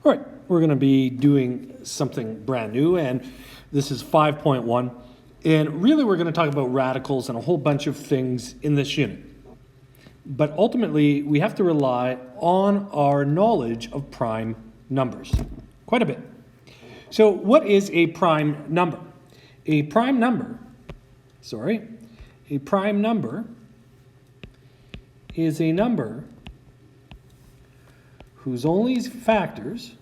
All right, we're going to be doing something brand new, and this is 5.1. And really, we're going to talk about radicals and a whole bunch of things in this unit. But ultimately, we have to rely on our knowledge of prime numbers quite a bit. So what is a prime number? A prime number is a number whose only factors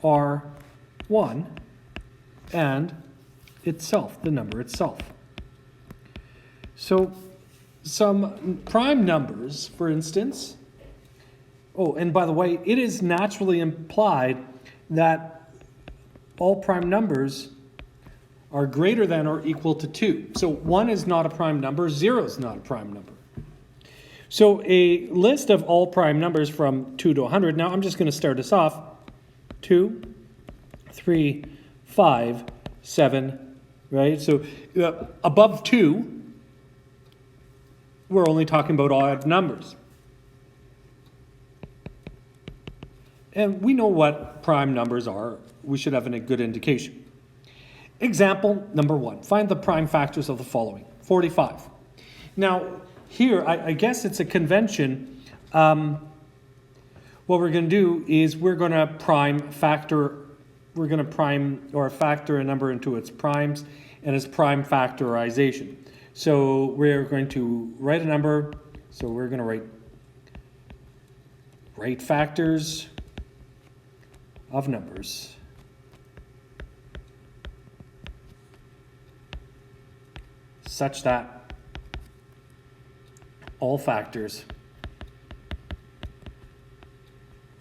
are 1 and itself, the number itself. So some prime numbers, for instance, oh, and by the way, it is naturally implied that all prime numbers are greater than or equal to 2. So 1 is not a prime number, 0 is not a prime number. So a list of all prime numbers from 2 to 100. Now I'm just going to start us off. 2, 3, 5, 7, right? So above 2, we're only talking about odd numbers. And we know what prime numbers are. We should have a good indication. Example number 1. Find the prime factors of the following. 45. Now, here, I guess it's a convention. What we're going to do is we're going to factor a number into its primes and its prime factorization. So we're going to write a number. So we're going to write factors of numbers. Such that all factors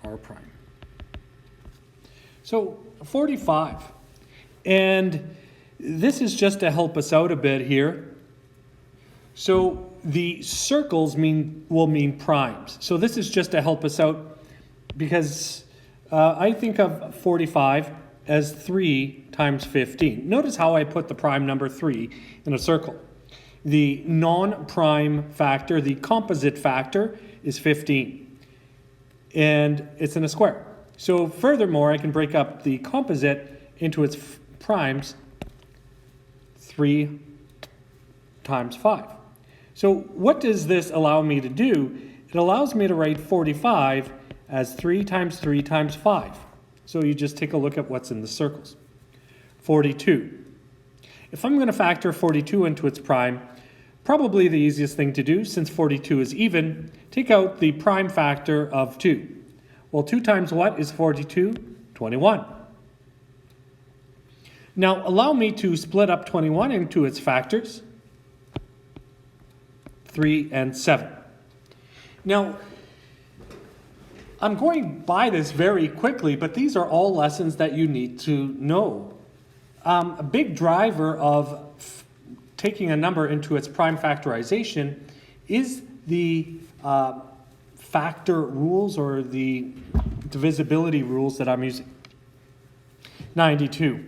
are prime. So 45. And this is just to help us out a bit here. So the circles will mean primes. So this is just to help us out because I think of 45 as 3 times 15. Notice how I put the prime number 3 in a circle. The non-prime factor, the composite factor, is 15. And it's in a square. So furthermore, I can break up the composite into its primes 3 times 5. So what does this allow me to do? It allows me to write 45 as 3 times 3 times 5. So you just take a look at what's in the circles. 42. If I'm going to factor 42 into its prime, probably the easiest thing to do, since 42 is even, take out the prime factor of 2. Well, 2 times what is 42? 21. Now, allow me to split up 21 into its factors, 3 and 7. Now, I'm going by this very quickly, but these are all lessons that you need to know. A big driver of taking a number into its prime factorization is the factor rules or the divisibility rules that I'm using. 92.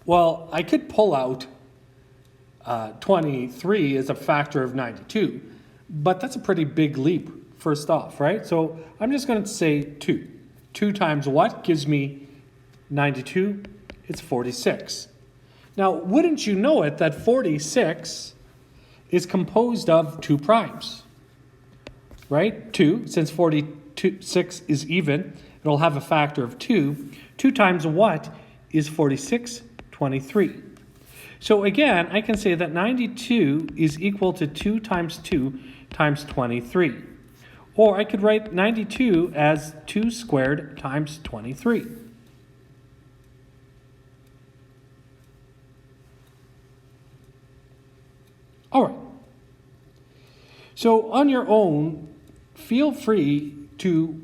Well, I could pull out 23 as a factor of 92, but that's a pretty big leap first off, right? So I'm just going to say 2. 2 times what gives me 92? It's 46. Now, wouldn't you know it that 46 is composed of 2 primes, right? 2, since 46 is even, it'll have a factor of 2. 2 times what is 46? 23. So again, I can say that 92 is equal to 2 times 2 times 23. Or I could write 92 as 2 squared times 23. All right. So on your own, feel free to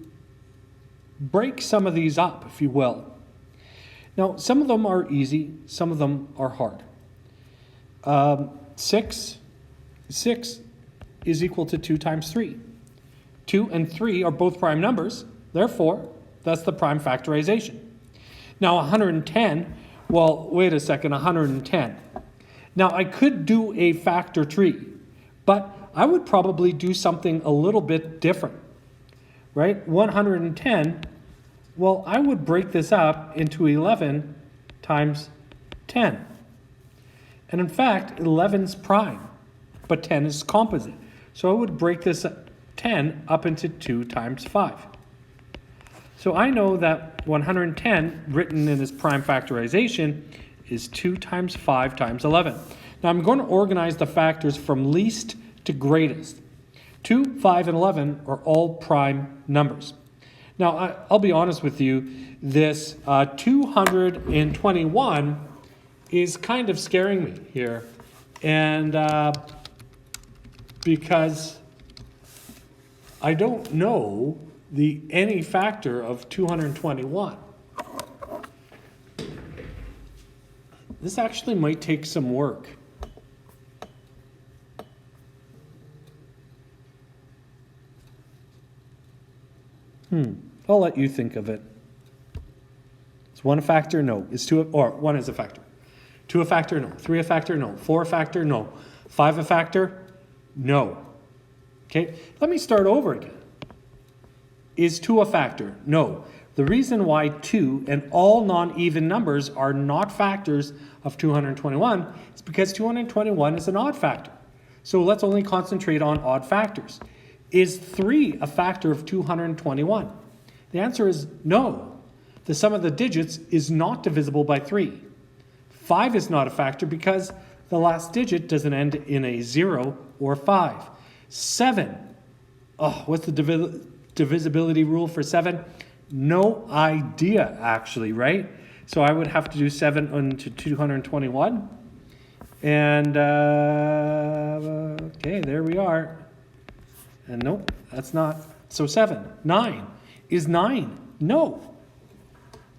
break some of these up, if you will. Now, some of them are easy, some of them are hard. 6 is equal to 2 times 3. 2 and 3 are both prime numbers, therefore, that's the prime factorization. Now, 110, well, wait a second, 110. Now, I could do a factor tree, but I would probably do something a little bit different, right? 110, well, I would break this up into 11 times 10. And in fact, 11's prime, but 10 is composite. So I would break this 10 up into 2 times 5. So I know that 110, written in this prime factorization, is 2 times 5 times 11. Now I'm going to organize the factors from least to greatest. 2, 5, and 11 are all prime numbers. Now I'll be honest with you, this 221 is kind of scaring me here. And because I don't know any factor of 221. This actually might take some work. I'll let you think of it. Is 1 a factor? No. Is 2 or 1 is a factor? 2 a factor? No. 3 a factor? No. 4 a factor? No. 5 a factor? No. Okay, let me start over again. Is 2 a factor? No. The reason why 2 and all non-even numbers are not factors of 221 is because 221 is an odd factor. So let's only concentrate on odd factors. Is 3 a factor of 221? The answer is no. The sum of the digits is not divisible by 3. 5 is not a factor because the last digit doesn't end in a 0 or 5. 7. What's the divisibility rule for 7? No idea, actually, right? So I would have to do 7 into 221. And, okay, there we are. And nope, that's not. So 7. 9. Is 9? No.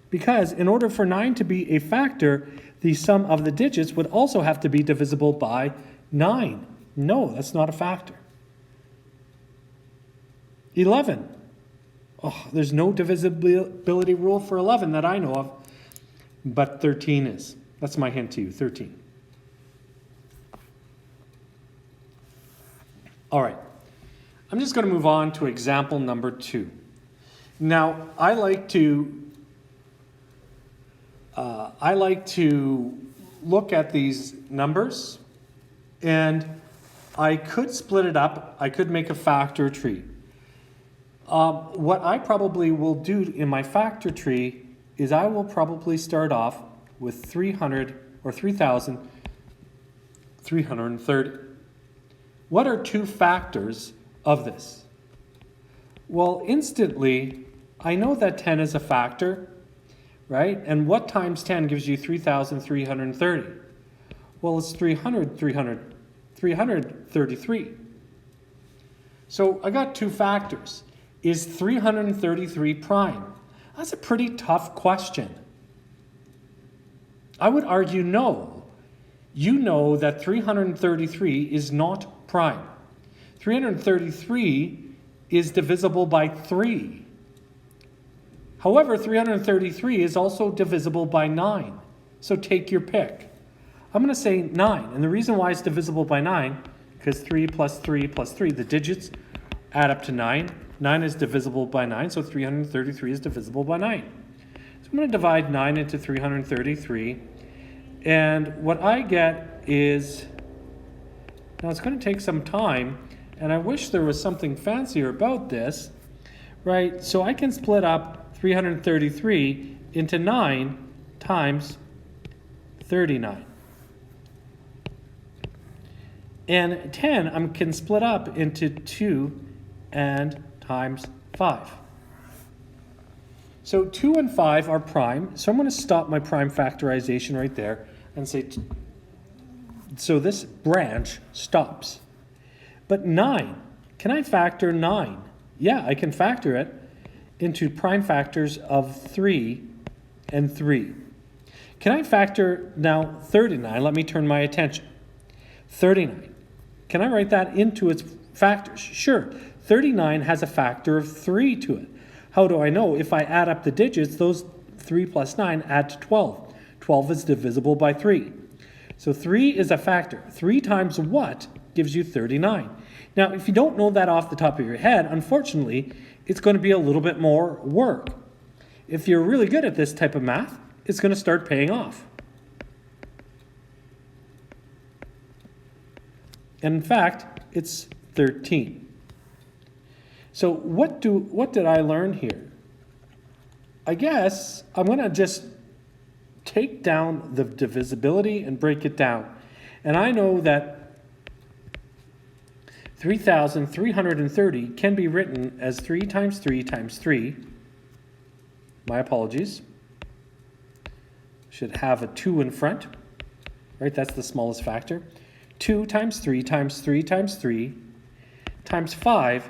Because in order for 9 to be a factor, the sum of the digits would also have to be divisible by 9. No, that's not a factor. 11. There's no divisibility rule for 11 that I know of, but 13 is. That's my hint to you, 13. All right, I'm just going to move on to example number 2. Now, I like to look at these numbers, and I could split it up. I could make a factor tree. What I probably will do in my factor tree is I will probably start off with 300 or 3,330. What are 2 factors of this? Well, instantly, I know that 10 is a factor, right? And what times 10 gives you 3,330? Well, it's 333. So I got 2 factors. Is 333 prime? That's a pretty tough question. I would argue no. You know that 333 is not prime. 333 is divisible by 3. However, 333 is also divisible by 9. So take your pick. I'm going to say 9. And the reason why it's divisible by 9, because 3 plus 3 plus 3, the digits add up to 9. 9 is divisible by 9, so 333 is divisible by 9. So I'm going to divide 9 into 333. And what I get is, now it's going to take some time, and I wish there was something fancier about this, right? So I can split up 333 into 9 times 39. And 10 I can split up into 2 and times 5. So 2 and 5 are prime, so I'm going to stop my prime factorization right there and say, so this branch stops. But 9, can I factor 9? Yeah, I can factor it into prime factors of 3 and 3. Can I factor now 39? Let me turn my attention. 39. Can I write that into its factors? Sure. 39 has a factor of 3 to it. How do I know? If I add up the digits, those 3 plus 9 add to 12. 12 is divisible by 3. So 3 is a factor. 3 times what gives you 39? Now, if you don't know that off the top of your head, unfortunately, it's going to be a little bit more work. If you're really good at this type of math, it's going to start paying off. And in fact, it's 13. So what did I learn here? I guess I'm going to just take down the divisibility and break it down. And I know that 3,330 can be written as 3 times 3 times 3. My apologies. Should have a 2 in front, right? That's the smallest factor. 2 times 3 times 3 times 3 times 5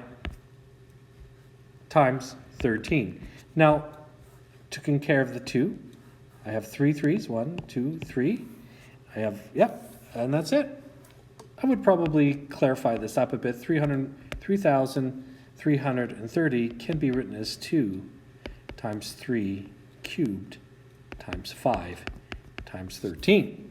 times 13. Now, taking care of the 2, I have 3 3s, 1, 2, 3. I have, yep, and that's it. I would probably clarify this up a bit. 3,330 can be written as 2 times 3 cubed times 5 times 13.